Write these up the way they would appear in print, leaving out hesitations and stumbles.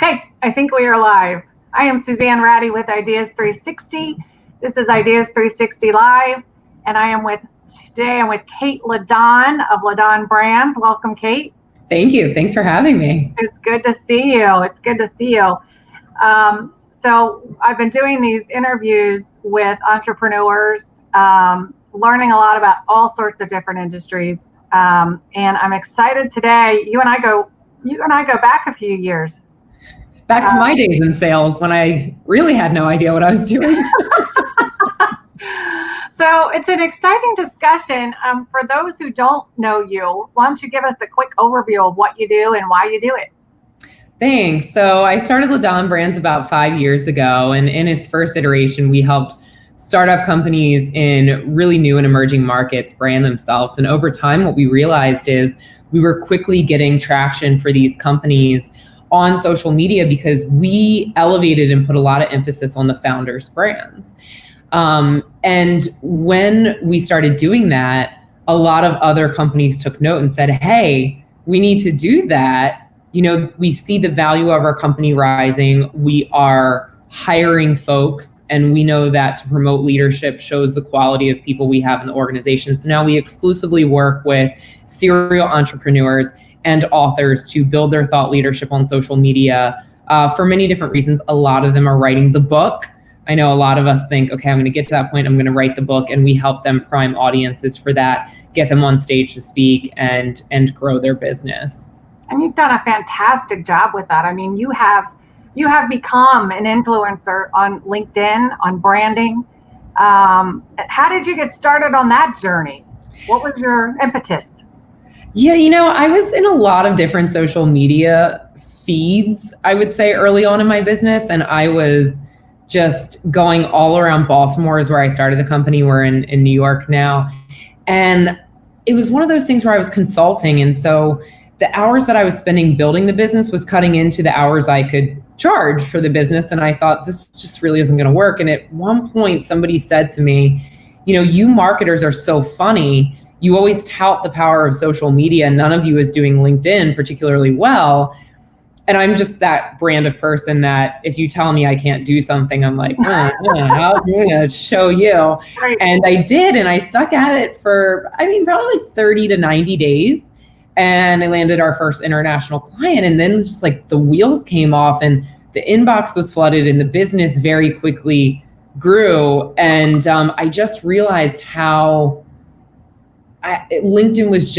Okay, I think we are live. I am Suzanne Ratti with Ideas360. This is Ideas360 Live, and today I'm with Kait LeDonne of LeDonne Brands. Welcome, Kait. Thank you. Thanks for having me. It's good to see you. So I've been doing these interviews with entrepreneurs, learning a lot about all sorts of different industries, and I'm excited today. You and I go back a few years. Back to my days in sales when I really had no idea what I was doing. So it's an exciting discussion. For those who don't know you, why don't you give us a quick overview of what you do and why you do it? Thanks. So I started LeDonne Brands about 5 years ago, and in its first iteration, we helped startup companies in really new and emerging markets brand themselves. And over time, what we realized is we were quickly getting traction for these companies on social media because we elevated and put a lot of emphasis on the founders' brands. And when we started doing that, a lot of other companies took note and said, hey, we need to do that. You know, we see the value of our company rising. We are hiring folks, and we know that to promote leadership shows the quality of people we have in the organization. So now we exclusively work with serial entrepreneurs and authors to build their thought leadership on social media for many different reasons. A lot of them are writing the book. I know a lot of us think, okay, I'm going to get to that point, I'm going to write the book, and we help them prime audiences for that, get them on stage to speak and grow their business. And you've done a fantastic job with that. I mean, you have become an influencer on LinkedIn, on branding. How did you get started on that journey? What was your impetus? Yeah, I was in a lot of different social media feeds, I would say, early on in my business. And I was just going all around. Baltimore is where I started the company. We're in New York now. And it was one of those things where I was consulting. And so the hours that I was spending building the business was cutting into the hours I could charge for the business. And I thought, this just really isn't going to work. And at one point, somebody said to me, you marketers are so funny. You always tout the power of social media. None of you is doing LinkedIn particularly well. And I'm just that brand of person that if you tell me I can't do something, I'm like, I'm going to show you. Right. And I did. And I stuck at it for, probably like 30 to 90 days. And I landed our first international client. And then just like the wheels came off and the inbox was flooded and the business very quickly grew. And I just realized how LinkedIn was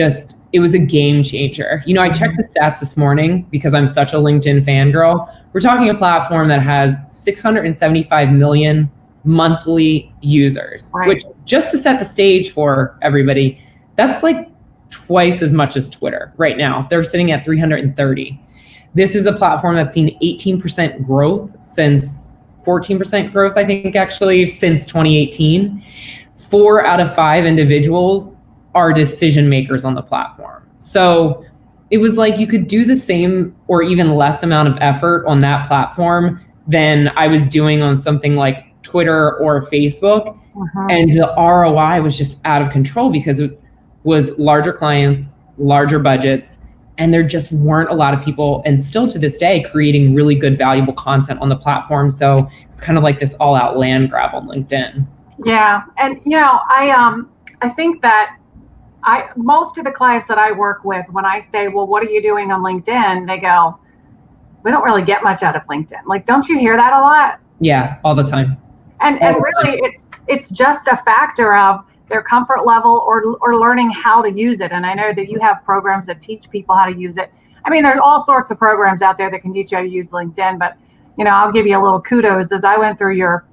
it was a game changer. I checked the stats this morning because I'm such a LinkedIn fangirl. We're talking a platform that has 675 million monthly users, right, which, just to set the stage for everybody, that's like twice as much as Twitter right now. They're sitting at 330. This is a platform that's seen 18% growth since 14% growth, I think, actually, since 2018. 4 out of 5 individuals are decision makers on the platform. So it was like you could do the same or even less amount of effort on that platform than I was doing on something like Twitter or Facebook. And the ROI was just out of control because it was larger clients, larger budgets, and there just weren't a lot of people, and still to this day, creating really good, valuable content on the platform. So it's kind of like this all-out land grab on LinkedIn. Yeah, and I think that most of the clients that I work with, when I say, well, what are you doing on LinkedIn? They go, we don't really get much out of LinkedIn. Like, don't you hear that a lot? Yeah, all the time. And really, it's just a factor of their comfort level or learning how to use it. And I know that you have programs that teach people how to use it. There's all sorts of programs out there that can teach you how to use LinkedIn, but, I'll give you a little kudos as I went through your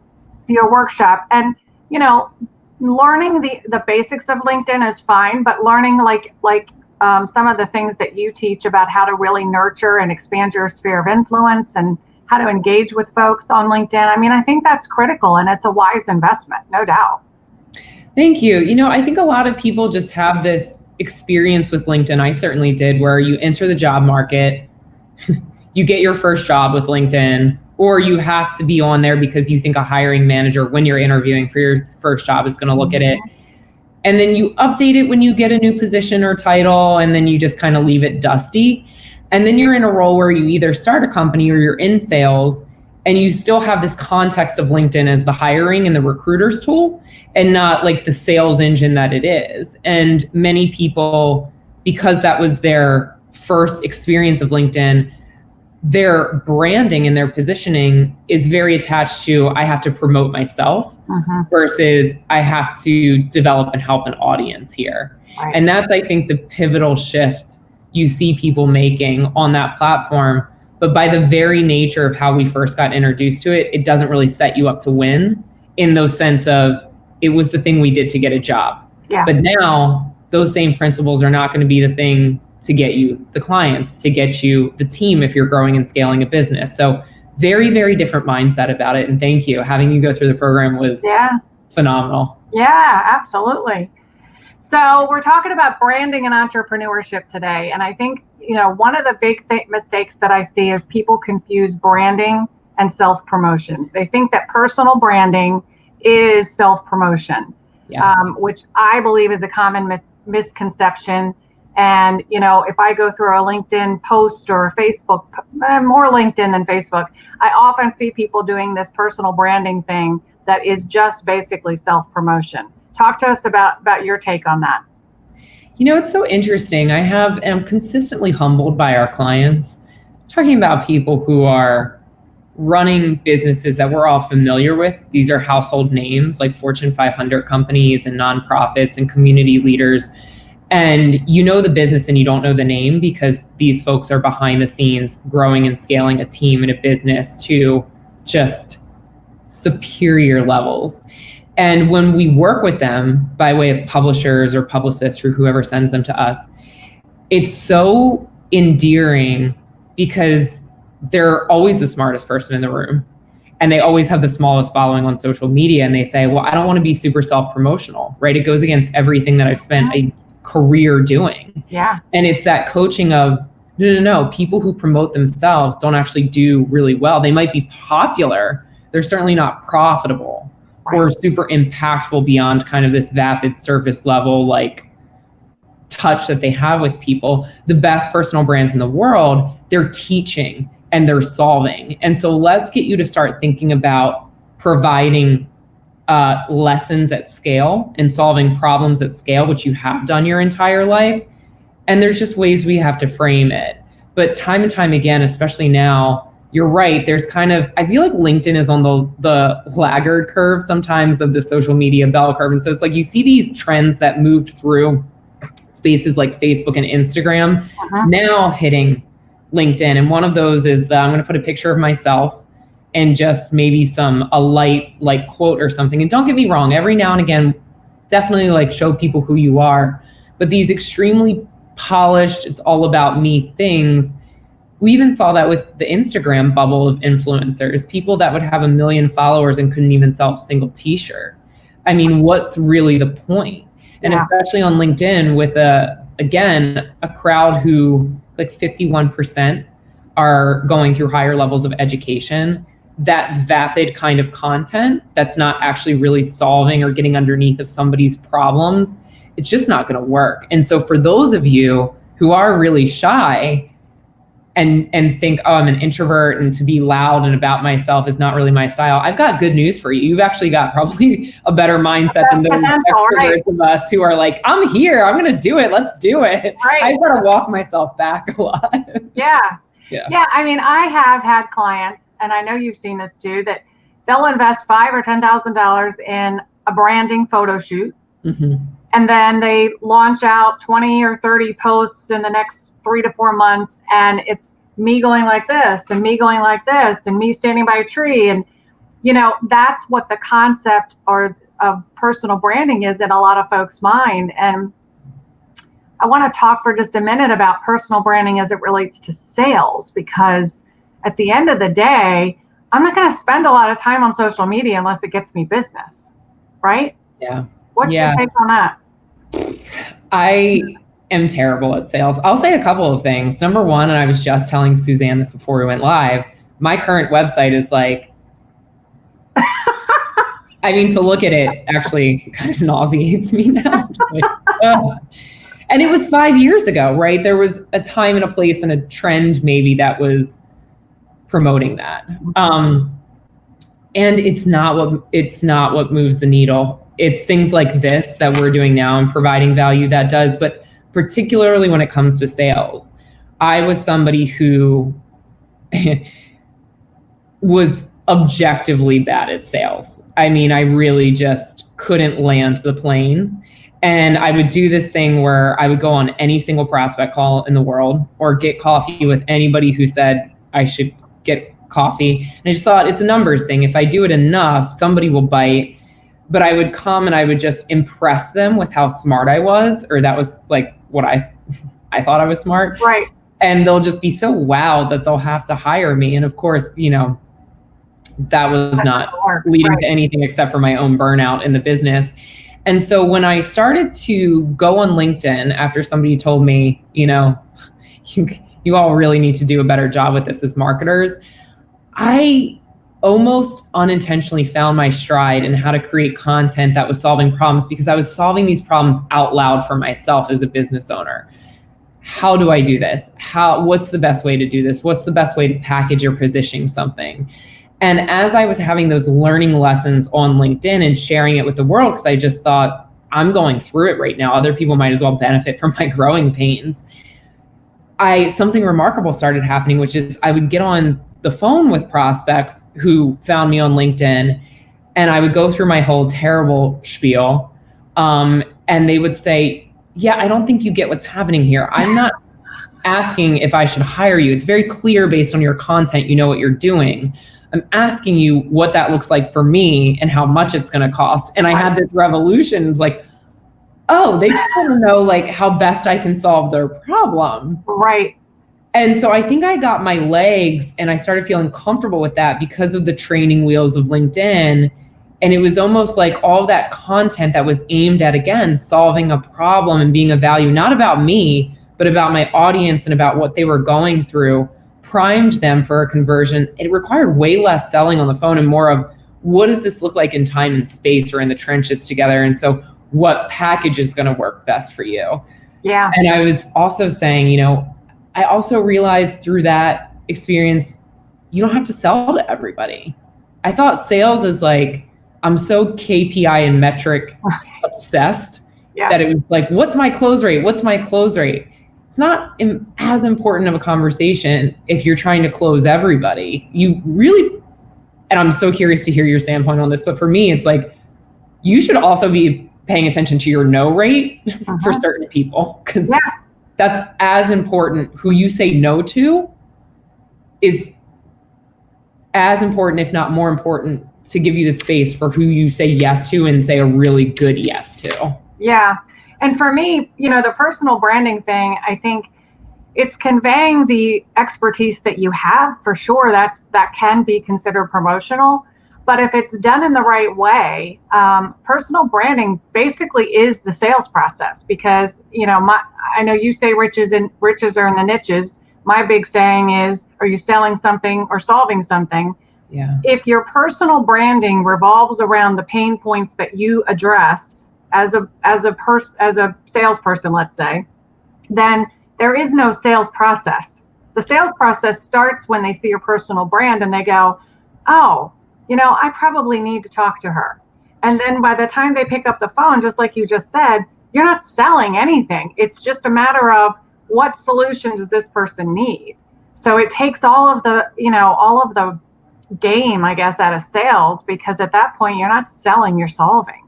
workshop. And, learning the basics of LinkedIn is fine, but learning like some of the things that you teach about how to really nurture and expand your sphere of influence and how to engage with folks on LinkedIn. I think that's critical, and it's a wise investment, no doubt. Thank you. I think a lot of people just have this experience with LinkedIn. I certainly did, where you enter the job market, you get your first job with LinkedIn, or you have to be on there because you think a hiring manager, when you're interviewing for your first job, is going to look at it. And then you update it when you get a new position or title, and then you just kind of leave it dusty. And then you're in a role where you either start a company or you're in sales, and you still have this context of LinkedIn as the hiring and the recruiter's tool, and not like the sales engine that it is. And many people, because that was their first experience of LinkedIn, their branding and their positioning is very attached to, I have to promote myself versus I have to develop and help an audience here. Right. And that's, I think, the pivotal shift you see people making on that platform. But by the very nature of how we first got introduced to it, it doesn't really set you up to win in those sense of it was the thing we did to get a job. Yeah. But now those same principles are not going to be the thing to get you the clients, to get you the team if you're growing and scaling a business. So very, very different mindset about it. And thank you. Having you go through the program was phenomenal. Yeah, absolutely. So we're talking about branding and entrepreneurship today. And I think, one of the big mistakes that I see is people confuse branding and self-promotion. They think that personal branding is self-promotion, which I believe is a common misconception. And, if I go through a LinkedIn post or a Facebook, more LinkedIn than Facebook, I often see people doing this personal branding thing that is just basically self-promotion. Talk to us about your take on that. It's so interesting. I'm consistently humbled by our clients, talking about people who are running businesses that we're all familiar with. These are household names like Fortune 500 companies and nonprofits and community leaders. And you know the business and you don't know the name because these folks are behind the scenes growing and scaling a team and a business to just superior levels. And when we work with them by way of publishers or publicists or whoever sends them to us, it's so endearing because they're always the smartest person in the room. And they always have the smallest following on social media. And they say, well, I don't want to be super self-promotional, right? It goes against everything that I've spent a career doing. Yeah. And it's that coaching of, no, people who promote themselves don't actually do really well. They might be popular. They're certainly not profitable or super impactful beyond kind of this vapid surface level, like touch that they have with people. The best personal brands in the world, they're teaching and they're solving. And so let's get you to start thinking about providing lessons at scale and solving problems at scale, which you have done your entire life. And there's just ways we have to frame it. But time and time again, especially now, you're right. There's kind of, I feel like LinkedIn is on the laggard curve sometimes of the social media bell curve. And so it's like you see these trends that moved through spaces like Facebook and Instagram now hitting LinkedIn. And one of those is that I'm going to put a picture of myself and just maybe a light like quote or something. And don't get me wrong, every now and again, definitely like show people who you are. But these extremely polished, it's all about me things, we even saw that with the Instagram bubble of influencers, people that would have 1 million followers and couldn't even sell a single t-shirt. I mean, what's really the point? And especially on LinkedIn with a crowd who like 51% are going through higher levels of education, that vapid kind of content that's not actually really solving or getting underneath of somebody's problems, it's just not going to work. And so for those of you who are really shy and think, oh, I'm an introvert and to be loud and about myself is not really my style, I've got good news for you. You've actually got probably a better mindset than those extroverts of us who are like, I'm here, I'm going to do it. Let's do it. Right. I've got to walk myself back a lot. Yeah. I mean, I have had clients, and I know you've seen this too, that they'll invest $5,000 or $10,000 in a branding photo shoot. And then they launch out 20 or 30 posts in the next 3 to 4 months. And it's me going like this and me going like this and me standing by a tree. And, that's what the concept of personal branding is in a lot of folks' mind. And I want to talk for just a minute about personal branding as it relates to sales, because at the end of the day, I'm not going to spend a lot of time on social media unless it gets me business, right? Yeah. What's your take on that? I am terrible at sales. I'll say a couple of things. Number one, and I was just telling Suzanne this before we went live, my current website is like, I mean, to look at it actually kind of nauseates me now. And it was 5 years ago, right? There was a time and a place and a trend maybe that was promoting that. And it's not what moves the needle. It's things like this that we're doing now and providing value that does, but particularly when it comes to sales. I was somebody who was objectively bad at sales. I mean, I really just couldn't land the plane. And I would do this thing where I would go on any single prospect call in the world or get coffee with anybody who said I should get coffee. And I just thought it's a numbers thing. If I do it enough, somebody will bite. But I would come and I would just impress them with how smart I was, or that was like what I thought I was smart. Right. And they'll just be so wowed that they'll have to hire me. And of course, that was not leading to anything except for my own burnout in the business. And so when I started to go on LinkedIn after somebody told me, you all really need to do a better job with this as marketers, I almost unintentionally found my stride in how to create content that was solving problems, because I was solving these problems out loud for myself as a business owner. How do I do this? What's the best way to do this? What's the best way to package or position something? And as I was having those learning lessons on LinkedIn and sharing it with the world, because I just thought, I'm going through it right now, other people might as well benefit from my growing pains, something remarkable started happening, which is I would get on the phone with prospects who found me on LinkedIn, and I would go through my whole terrible spiel. And they would say, yeah, I don't think you get what's happening here. I'm not asking if I should hire you. It's very clear based on your content, you know what you're doing. I'm asking you what that looks like for me and how much it's going to cost. And I had this revolution. It's like, oh, they just want to know like how best I can solve their problem. Right. And so I think I got my legs and I started feeling comfortable with that because of the training wheels of LinkedIn. And it was almost like all that content that was aimed at, again, solving a problem and being of value, not about me, but about my audience and about what they were going through, primed them for a conversion. It required way less selling on the phone and more of what does this look like in time and space or in the trenches together? And so what package is going to work best for you? Yeah. And I was also saying, I also realized through that experience, you don't have to sell to everybody. I thought sales is like, I'm so KPI and metric obsessed that it was like, what's my close rate? What's my close rate? It's not as important of a conversation if you're trying to close everybody. You really, and I'm so curious to hear your standpoint on this, but for me, it's like, you should also be paying attention to your no rate for certain people, because that's as important. Who you say no to is as important, if not more important, to give you the space for who you say yes to and say a really good yes to. Yeah. And for me, the personal branding thing, I think it's conveying the expertise that you have, for sure. That can be considered promotional. But if it's done in the right way, personal branding basically is the sales process, because, I know you say riches are in the niches. My big saying is, are you selling something or solving something? Yeah. If your personal branding revolves around the pain points that you address as a salesperson, let's say, then there is no sales process. The sales process starts when they see your personal brand and they go, oh, I probably need to talk to her. And then by the time they pick up the phone, just like you just said, you're not selling anything. It's just a matter of what solution does this person need? So it takes all of the game, I guess, out of sales, because at that point, you're not selling, you're solving.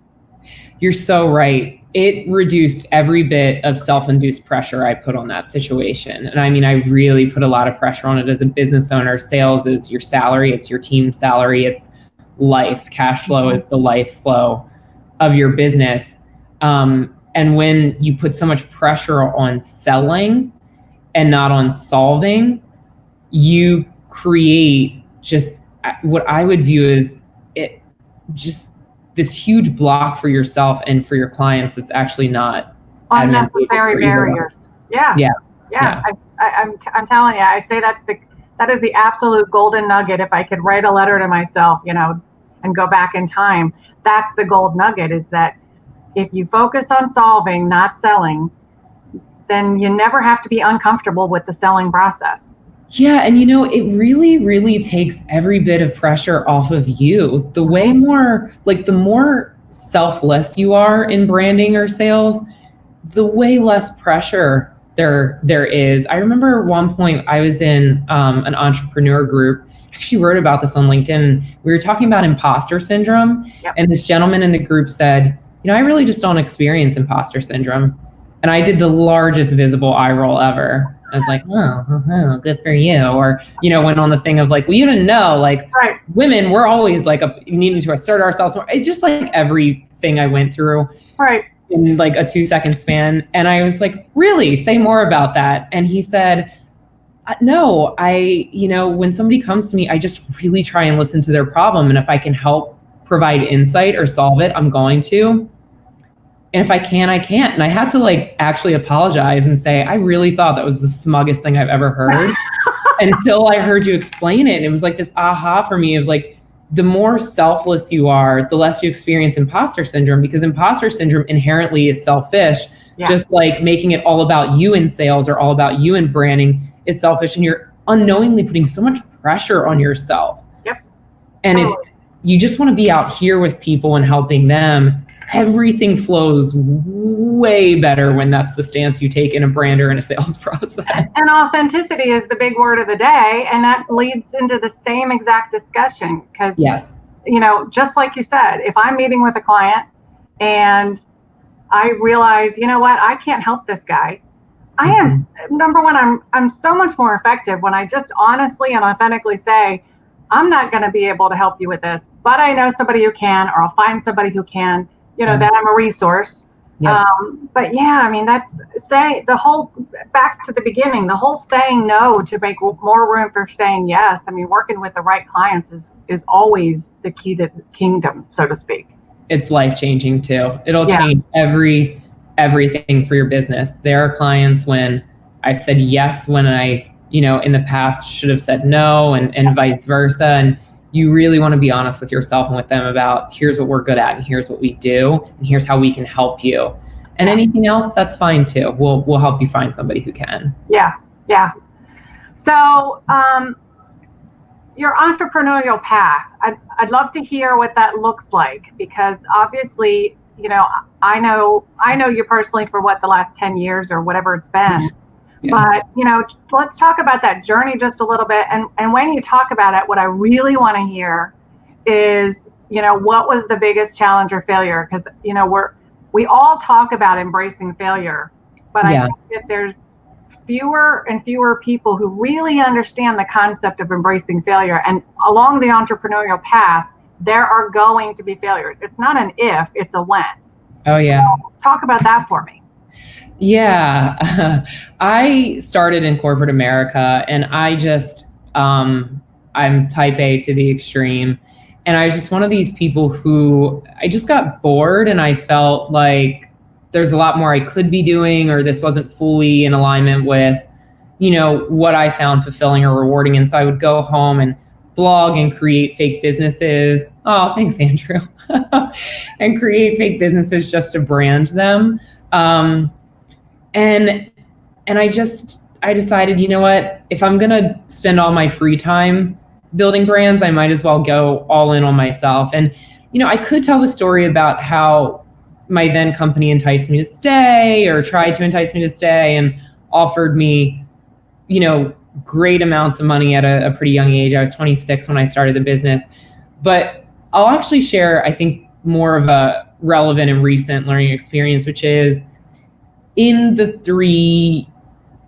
You're so right. It reduced every bit of self-induced pressure I put on that situation. And I mean, I really put a lot of pressure on it as a business owner. Sales is your salary, it's your team's salary, it's life. Cash flow is the life flow of your business. And when you put so much pressure on selling and not on solving, you create just what I would view as just this huge block for yourself and for your clients. It's actually not unnecessary barriers. Yeah. I'm telling you, I say that is the absolute golden nugget. If I could write a letter to myself, and go back in time, that's the gold nugget, is that if you focus on solving, not selling, then you never have to be uncomfortable with the selling process. Yeah. And it really, really takes every bit of pressure off of you. The more selfless you are in branding or sales, the way less pressure there is. I remember at one point I was in an entrepreneur group. I actually wrote about this on LinkedIn. We were talking about imposter syndrome. Yep. And this gentleman in the group said, I really just don't experience imposter syndrome. And I did the largest visible eye roll ever. I was like, oh, good for you. Or, went on the thing of like, well, you didn't know, like, right. Women, we're always like needing to assert ourselves more. It's just like everything I went through. Right. In like a 2-second span. And I was like, really? Say more about that. And he said, no, when somebody comes to me, I just really try and listen to their problem. And if I can help provide insight or solve it, I'm going to. And if I can, I can't. And I had to like actually apologize and say, I really thought that was the smuggest thing I've ever heard until I heard you explain it. And it was like this aha for me of like, the more selfless you are, the less you experience imposter syndrome, because imposter syndrome inherently is selfish. Yeah. Just like making it all about you in sales or all about you in branding is selfish. And you're unknowingly putting so much pressure on yourself. Yep. And you just want to be out here with people and helping them. Everything flows way better when that's the stance you take in a brand or in a sales process. And authenticity is the big word of the day. And that leads into the same exact discussion. Because, yes. Just like you said, if I'm meeting with a client and I realize, I can't help this guy. I am, number one, I'm so much more effective when I just honestly and authentically say, I'm not going to be able to help you with this, but I know somebody who can, or I'll find somebody who can. That I'm a resource. Yep. But yeah, that's back to the beginning, the whole saying no to make more room for saying yes. Working with the right clients is always the key to the kingdom, so to speak. It's life-changing too. It'll change everything for your business. There are clients when I've said yes, when I, in the past should have said no, and vice versa. And you really want to be honest with yourself and with them about here's what we're good at and here's what we do and here's how we can help you. And anything else, that's fine too. We'll help you find somebody who can. Yeah. Yeah. So your entrepreneurial path, I'd love to hear what that looks like, because obviously, I know you personally for the last 10 years or whatever it's been. Yeah. But, let's talk about that journey just a little bit. And when you talk about it, what I really want to hear is, what was the biggest challenge or failure? Because, we all talk about embracing failure, but I think that there's fewer and fewer people who really understand the concept of embracing failure. And along the entrepreneurial path, there are going to be failures. It's not an if, it's a when. Oh, yeah. So talk about that for me. Yeah, I started in corporate America, and I just, I'm type A to the extreme. And I was just one of these people who I just got bored, and I felt like there's a lot more I could be doing, or this wasn't fully in alignment with, what I found fulfilling or rewarding. And so I would go home and blog and create fake businesses. Oh, thanks, Andrew. And create fake businesses just to brand them. And I decided, if I'm going to spend all my free time building brands, I might as well go all in on myself. And, I could tell the story about how my then company enticed me to stay, or tried to entice me to stay, and offered me, great amounts of money at a pretty young age. I was 26 when I started the business. But I'll actually share, I think, more of a relevant and recent learning experience, which is, in the 3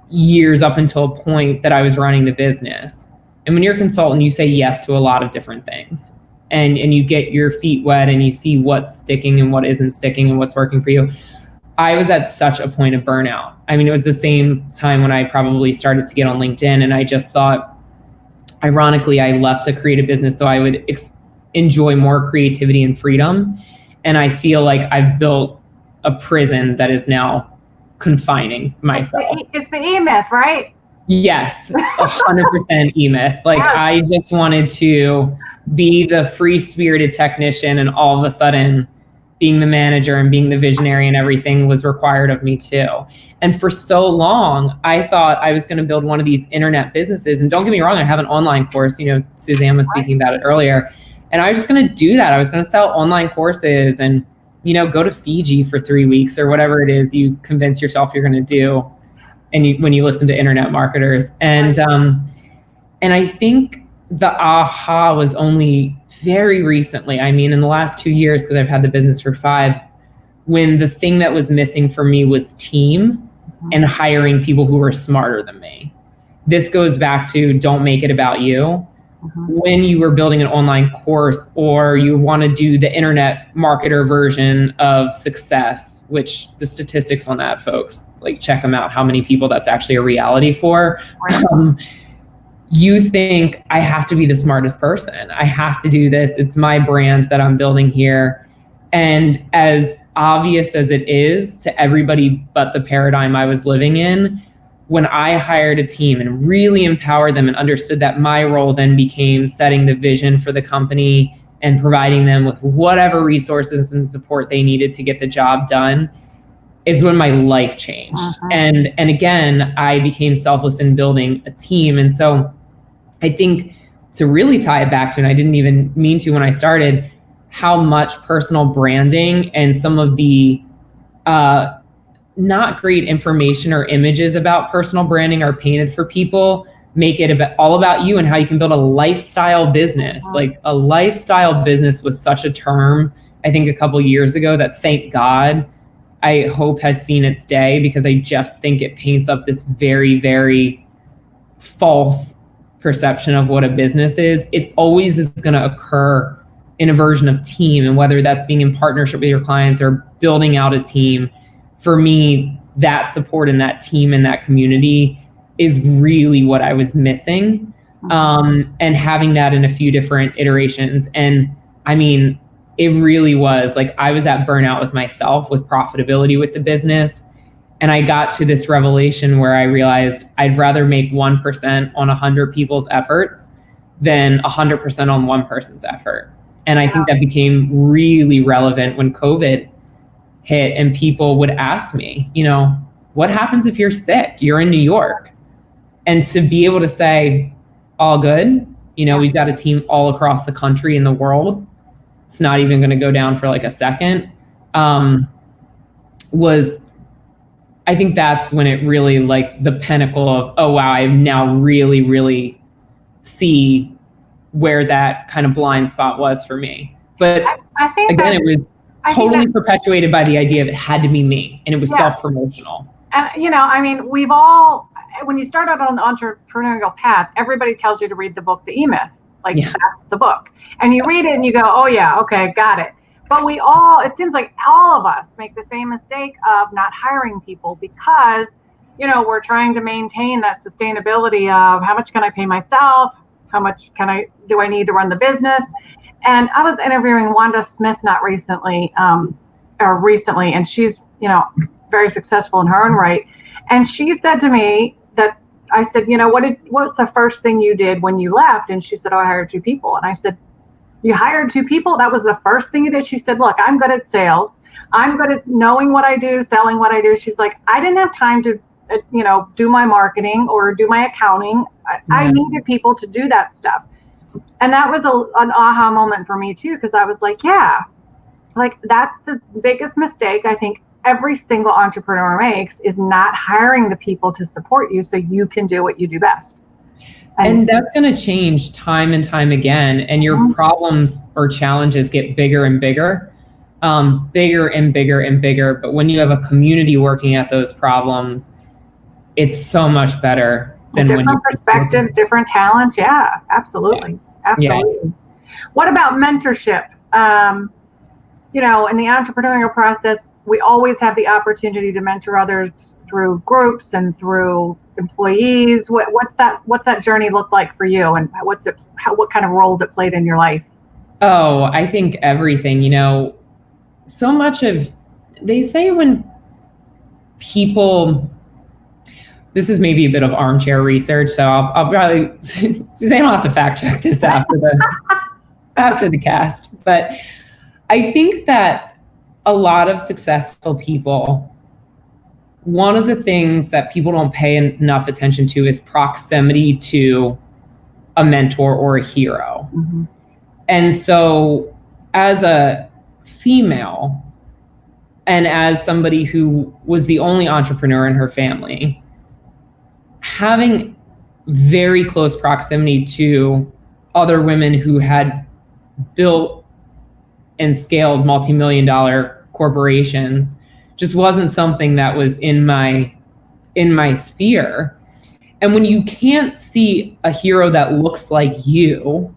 years up until a point that I was running the business. And when you're a consultant, you say yes to a lot of different things, and you get your feet wet and you see what's sticking and what isn't sticking and what's working for you. I was at such a point of burnout. It was the same time when I probably started to get on LinkedIn, and I just thought, ironically, I left to create a business so I would enjoy more creativity and freedom. And I feel like I've built a prison that is now confining myself. It's the E-myth, right? Yes, 100% E-myth. Like, yeah. I just wanted to be the free-spirited technician, and all of a sudden being the manager and being the visionary and everything was required of me too. And for so long, I thought I was going to build one of these internet businesses. And don't get me wrong, I have an online course, Suzanne was speaking about it earlier. And I was just going to do that. I was going to sell online courses and, go to Fiji for 3 weeks or whatever it is you convince yourself you're going to do. And when you listen to internet marketers. And I think the aha was only very recently. I mean, in the last 2 years, because I've had the business for 5, when the thing that was missing for me was team and hiring people who were smarter than me. This goes back to don't make it about you. When you were building an online course or you want to do the internet marketer version of success, which the statistics on that, folks, like check them out, how many people that's actually a reality for. You think I have to be the smartest person. I have to do this. It's my brand that I'm building here. And as obvious as it is to everybody but the paradigm I was living in, when I hired a team and really empowered them and understood that my role then became setting the vision for the company and providing them with whatever resources and support they needed to get the job done, is when my life changed. And again, I became selfless in building a team. And so I think to really tie it back to, and I didn't even mean to when I started, how much personal branding and some of the not great information or images about personal branding are painted for people, make it all about you and how you can build a lifestyle business. Like a lifestyle business was such a term, I think a couple years ago, that thank God, I hope has seen its day, because I just think it paints up this very, very false perception of what a business is. It always is going to occur in a version of team, and whether that's being in partnership with your clients or building out a team. For me, that support and that team and that community is really what I was missing. And having that in a few different iterations. And I mean, it really was like I was at burnout with myself, with profitability with the business. And I got to this revelation where I realized I'd rather make 1% on 100 people's efforts than 100% on one person's effort. And I think that became really relevant when COVID hit and people would ask me, what happens if you're sick? You're in New York. And to be able to say, all good, we've got a team all across the country and the world. It's not even going to go down for like a second. I think that's when it really, like, the pinnacle of, oh wow, I now really, really see where that kind of blind spot was for me. But I think again, it was totally perpetuated by the idea of it had to be me, and it was self-promotional. And we've all, when you start out on the entrepreneurial path, everybody tells you to read the book, The E-Myth. That's the book. And you read it and you go, oh yeah, okay, got it. But it seems like all of us make the same mistake of not hiring people because, we're trying to maintain that sustainability of how much can I pay myself? How much do I need to run the business? And I was interviewing Wanda Smith recently, and she's, very successful in her own right. And she said to me that, I said, what's the first thing you did when you left? And she said, oh, I hired 2 people. And I said, you hired 2 people? That was the first thing you did? She said, look, I'm good at sales. I'm good at knowing what I do, selling what I do. She's like, I didn't have time to, do my marketing or do my accounting. I needed people to do that stuff. And that was an aha moment for me too, because I was like, that's the biggest mistake I think every single entrepreneur makes, is not hiring the people to support you so you can do what you do best. And that's going to change time and time again. And your problems or challenges get bigger and bigger, bigger and bigger and bigger. But when you have a community working at those problems, it's so much better than different perspectives, different talents. Yeah, absolutely. Absolutely. Yeah. What about mentorship? In the entrepreneurial process, we always have the opportunity to mentor others through groups and through employees. What's that journey look like for you, and what kind of roles it played in your life? Oh, I think everything. So much of, they say when people, this is maybe a bit of armchair research, so I'll probably, Suzanne will have to fact check this after the cast. But I think that a lot of successful people, one of the things that people don't pay enough attention to is proximity to a mentor or a hero. Mm-hmm. And so as a female, and as somebody who was the only entrepreneur in her family, having very close proximity to other women who had built and scaled multi-million-dollar corporations just wasn't something that was in my sphere. And when you can't see a hero that looks like you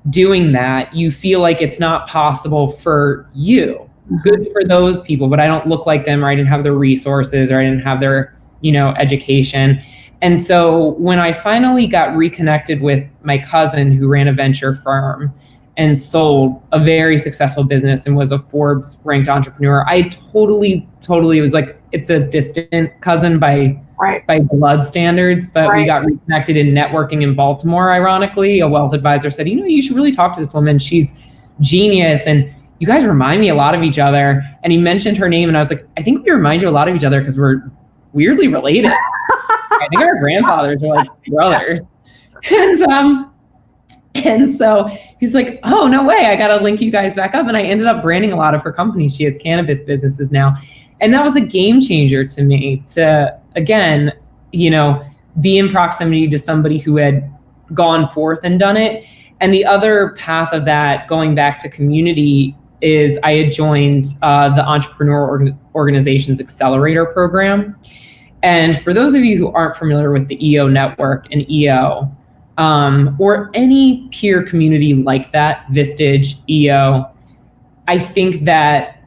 doing that, you feel like it's not possible for you. Good for those people, but I don't look like them, or I didn't have the resources, or I didn't have their, education. And so when I finally got reconnected with my cousin who ran a venture firm and sold a very successful business and was a Forbes ranked entrepreneur, I totally was like, it's a distant cousin by blood standards, but we got reconnected in networking in Baltimore. Ironically, a wealth advisor said, you should really talk to this woman. She's genius. And you guys remind me a lot of each other. And he mentioned her name, and I was like, I think we remind you a lot of each other because we're weirdly related. I think our grandfathers are like brothers. And so he's like, oh, no way. I got to link you guys back up. And I ended up branding a lot of her companies. She has cannabis businesses now. And that was a game changer to me to, again, be in proximity to somebody who had gone forth and done it. And the other path of that, going back to community, is I had joined the Entrepreneur Organization's Accelerator program. And for those of you who aren't familiar with the EO network and EO, or any peer community like that, Vistage, EO, I think that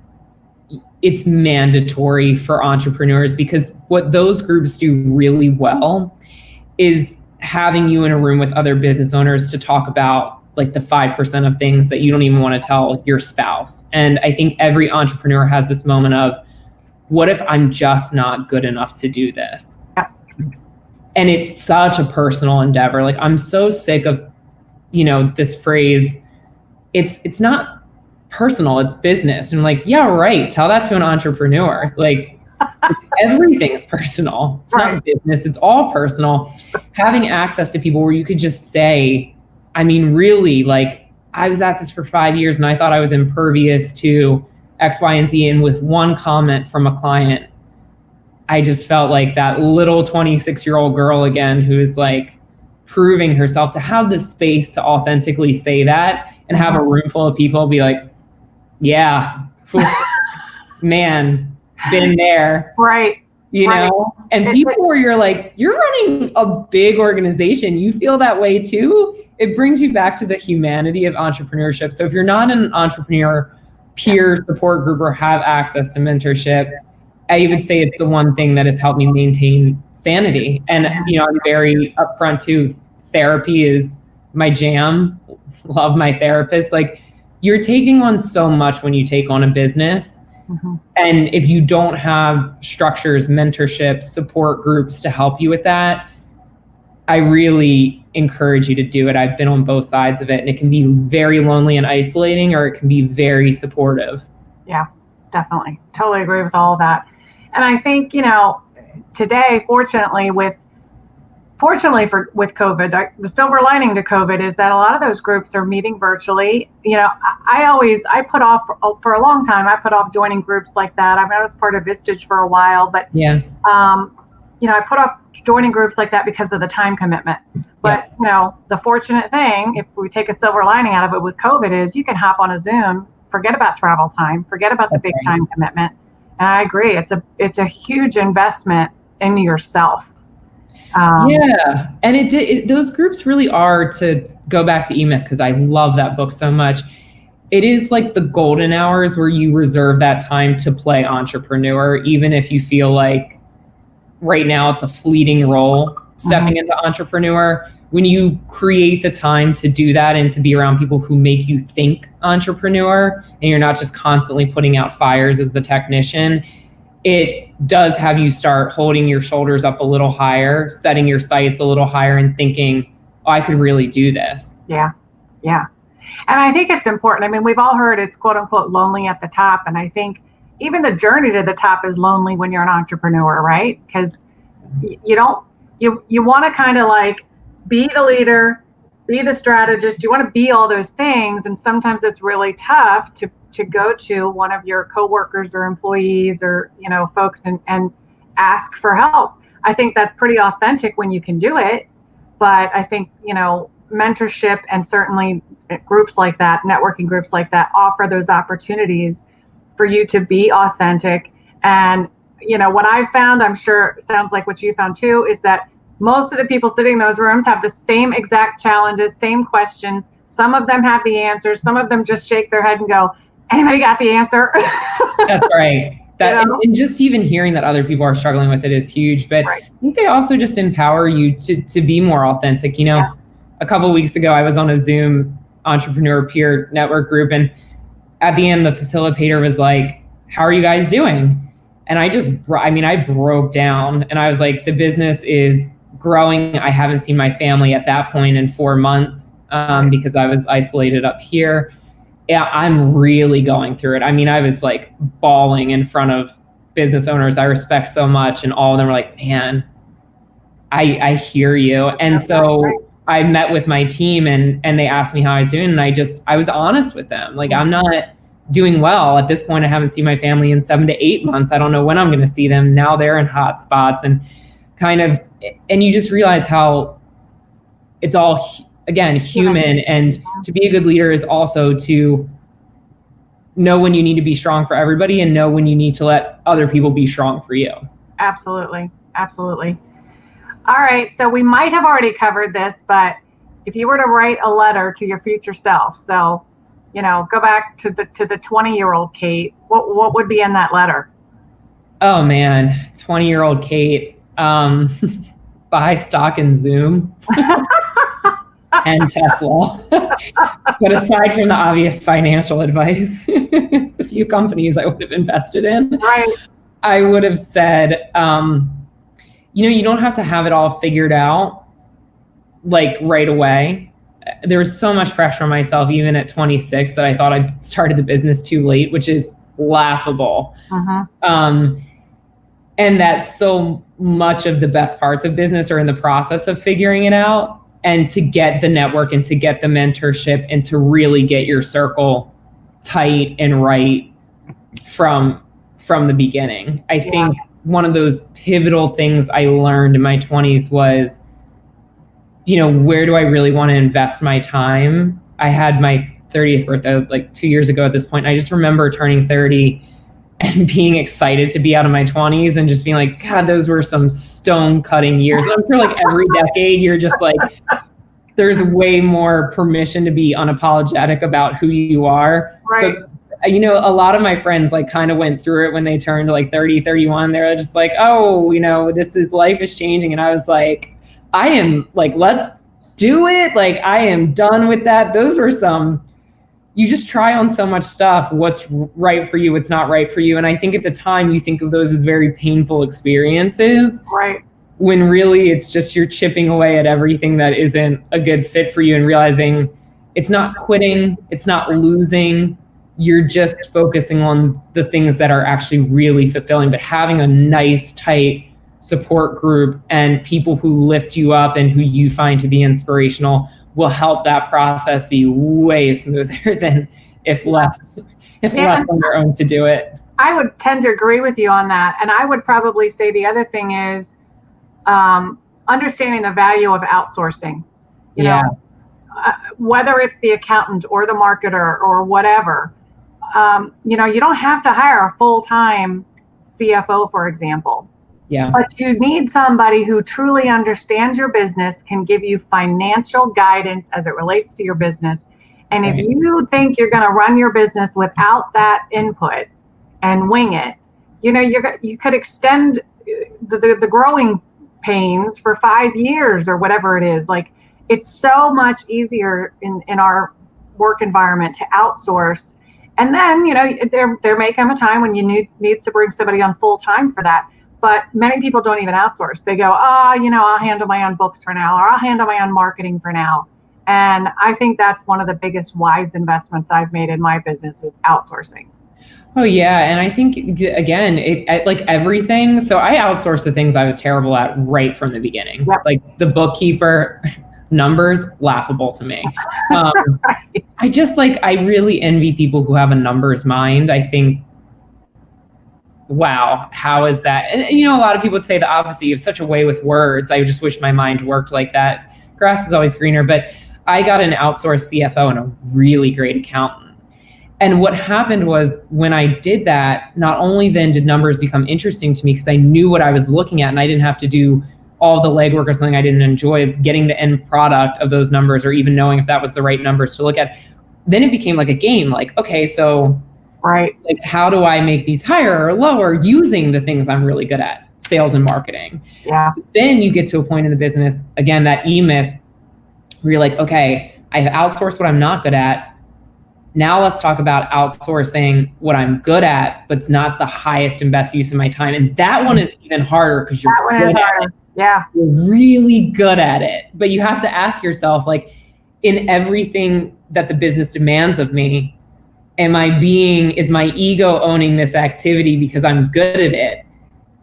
it's mandatory for entrepreneurs, because what those groups do really well is having you in a room with other business owners to talk about like the 5% of things that you don't even want to tell your spouse. And I think every entrepreneur has this moment of, what if I'm just not good enough to do this? Yeah. And it's such a personal endeavor. Like, I'm so sick of, this phrase, it's not personal, it's business. And I'm like, yeah, right. Tell that to an entrepreneur. Like, everything's personal. It's not business. It's all personal. Having access to people where you could just say, really, like, I was at this for 5 years and I thought I was impervious to X, Y, and Z. And with one comment from a client, I just felt like that little 26-year-old girl again, who is like proving herself, to have the space to authentically say that and have a room full of people be like, yeah, man, been there. Right. And people where you're like, you're running a big organization, you feel that way too. It brings you back to the humanity of entrepreneurship. So if you're not in an entrepreneur peer support group or have access to mentorship, I would say it's the one thing that has helped me maintain sanity. And, I'm very upfront too. Therapy is my jam. Love my therapist. Like, you're taking on so much when you take on a business. Mm-hmm. And if you don't have structures, mentorship, support groups to help you with that, I really encourage you to do it. I've been on both sides of it, and it can be very lonely and isolating, or it can be very supportive. Yeah, definitely. Totally agree with all of that. And I think, today, fortunately with COVID, the silver lining to COVID is that a lot of those groups are meeting virtually. I put off for a long time. I put off joining groups like that. I was part of Vistage for a while, but I put off joining groups like that because of the time commitment. But the fortunate thing, if we take a silver lining out of it with COVID, is you can hop on a Zoom, forget about travel time, forget about the big time commitment. And I agree, it's a huge investment in yourself. And those groups really are, to go back to E-Myth, because I love that book so much. It is like the golden hours where you reserve that time to play entrepreneur, even if you feel like right now it's a fleeting role stepping into entrepreneur. When you create the time to do that and to be around people who make you think entrepreneur, and you're not just constantly putting out fires as the technician, it does have you start holding your shoulders up a little higher, setting your sights a little higher, and thinking, oh, I could really do this. Yeah. And I think it's important. We've all heard it's quote unquote lonely at the top. And I think even the journey to the top is lonely when you're an entrepreneur, right? Because you want to kind of like be the leader, be the strategist. You want to be all those things. And sometimes it's really tough to go to one of your coworkers or employees or, folks and ask for help. I think that's pretty authentic when you can do it. But I think, mentorship and certainly groups like that, networking groups like that, offer those opportunities for you to be authentic. And, what I found, I'm sure it sounds like what you found too, is that most of the people sitting in those rooms have the same exact challenges, same questions. Some of them have the answers. Some of them just shake their head and go, anybody got the answer? That's right. And just even hearing that other people are struggling with it is huge. But right. I think they also just empower you to be more authentic. A couple of weeks ago, I was on a Zoom entrepreneur peer network group. And at the end, the facilitator was like, how are you guys doing? And I broke down and I was like, the business is growing. I haven't seen my family at that point in 4 months because I was isolated up here. Yeah, I'm really going through it. I was like bawling in front of business owners I respect so much. And all of them were like, man, I hear you. And so I met with my team and they asked me how I was doing. And I was honest with them. Like, I'm not doing well at this point. I haven't seen my family in 7 to 8 months. I don't know when I'm going to see them. Now they're in hot spots and you just realize how it's all, again, human. And to be a good leader is also to know when you need to be strong for everybody and know when you need to let other people be strong for you. Absolutely. Absolutely. All right. So we might have already covered this, but if you were to write a letter to your future self, so, go back to the 20-year-old Kait, what would be in that letter? Oh man, 20-year-old Kait, buy stock in Zoom and Tesla. But aside from the obvious financial advice, there's a few companies I would have invested in. Right. I would have said, you don't have to have it all figured out like right away. There was so much pressure on myself, even at 26, that I thought I started the business too late, which is laughable. And that so much of the best parts of business are in the process of figuring it out, and to get the network and to get the mentorship and to really get your circle tight and right from the beginning. I think one of those pivotal things I learned in my 20s was, where do I really want to invest my time? I had my 30th birthday like 2 years ago at this point. I just remember turning 30 and being excited to be out of my 20s and just being like, God, those were some stone cutting years. And I'm sure like every decade, you're just like, there's way more permission to be unapologetic about who you are. Right. But, a lot of my friends like kind of went through it when they turned like 30, 31. They're just like, oh, life is changing. And I was like, I am like, let's do it. Like, I am done with that. Those were you just try on so much stuff. What's right for you, what's not right for you. And I think at the time you think of those as very painful experiences. Right. When really it's just you're chipping away at everything that isn't a good fit for you and realizing it's not quitting, it's not losing. You're just focusing on the things that are actually really fulfilling, but having a nice, tight support group and people who lift you up and who you find to be inspirational will help that process be way smoother than if left on their own to do it. I would tend to agree with you on that. And I would probably say the other thing is understanding the value of outsourcing. Whether it's the accountant or the marketer or whatever, you don't have to hire a full-time CFO, for example. Yeah. But you need somebody who truly understands your business, can give you financial guidance as it relates to your business. And if you think you're going to run your business without that input and wing it, you could extend the growing pains for 5 years or whatever it is. Like, it's so much easier in our work environment to outsource. And then, there may come a time when you need to bring somebody on full time for that. But many people don't even outsource. They go, I'll handle my own books for now, or I'll handle my own marketing for now. And I think that's one of the biggest wise investments I've made in my business is outsourcing. Oh yeah, and I think again, like everything. So I outsourced the things I was terrible at right from the beginning. Yep. Like the bookkeeper, numbers, laughable to me. I just I really envy people who have a numbers mind. I think, wow, how is that? And a lot of people would say the opposite. You have such a way with words. I just wish my mind worked like that. Grass is always greener. But I got an outsourced CFO and a really great accountant. And what happened was when I did that, not only then did numbers become interesting to me because I knew what I was looking at and I didn't have to do all the legwork or something I didn't enjoy of getting the end product of those numbers or even knowing if that was the right numbers to look at. Then it became like a game, like, okay, so right, like how do I make these higher or lower using the things I'm really good at, sales and marketing. Yeah. Then you get to a point in the business, again, that E-myth, where you're like, okay, I've outsourced what I'm not good at. Now let's talk about outsourcing what I'm good at, but it's not the highest and best use of my time. And that one is even harder because you're good at it. Yeah. You're really good at it. But you have to ask yourself, like, in everything that the business demands of me, is my ego owning this activity because I'm good at it?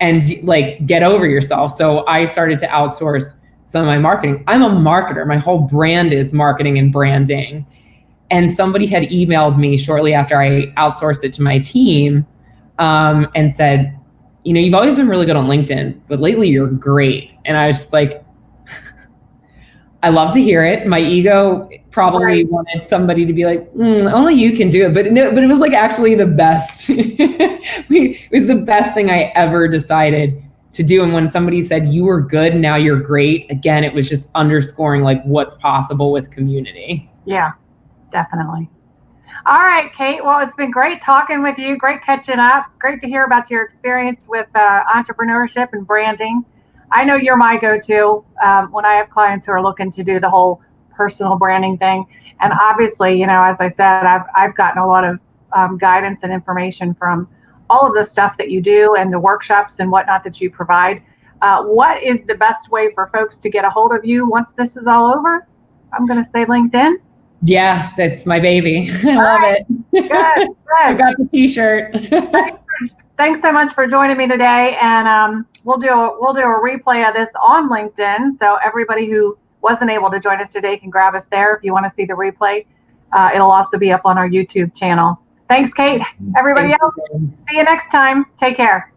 And like, get over yourself. So I started to outsource some of my marketing. I'm a marketer. My whole brand is marketing and branding. And somebody had emailed me shortly after I outsourced it to my team and said, you've always been really good on LinkedIn, but lately you're great. And I was just like, I love to hear it. My ego probably wanted somebody to be like, only you can do it. But no, but it was like actually the best. It was the best thing I ever decided to do. And when somebody said, you were good, now you're great, again, it was just underscoring like what's possible with community. Yeah. Definitely. All right, Kait. Well, it's been great talking with you. Great catching up. Great to hear about your experience with entrepreneurship and branding. I know you're my go-to when I have clients who are looking to do the whole personal branding thing. And obviously, as I said, I've gotten a lot of guidance and information from all of the stuff that you do and the workshops and whatnot that you provide. What is the best way for folks to get a hold of you once this is all over? I'm going to say LinkedIn. Yeah, that's my baby. I love it. Good. I got the t-shirt. Thanks so much for joining me today. And we'll do a replay of this on LinkedIn. So everybody who wasn't able to join us today can grab us there if you want to see the replay. It'll also be up on our YouTube channel. Thanks, Kait. Everybody else, see you next time. Take care.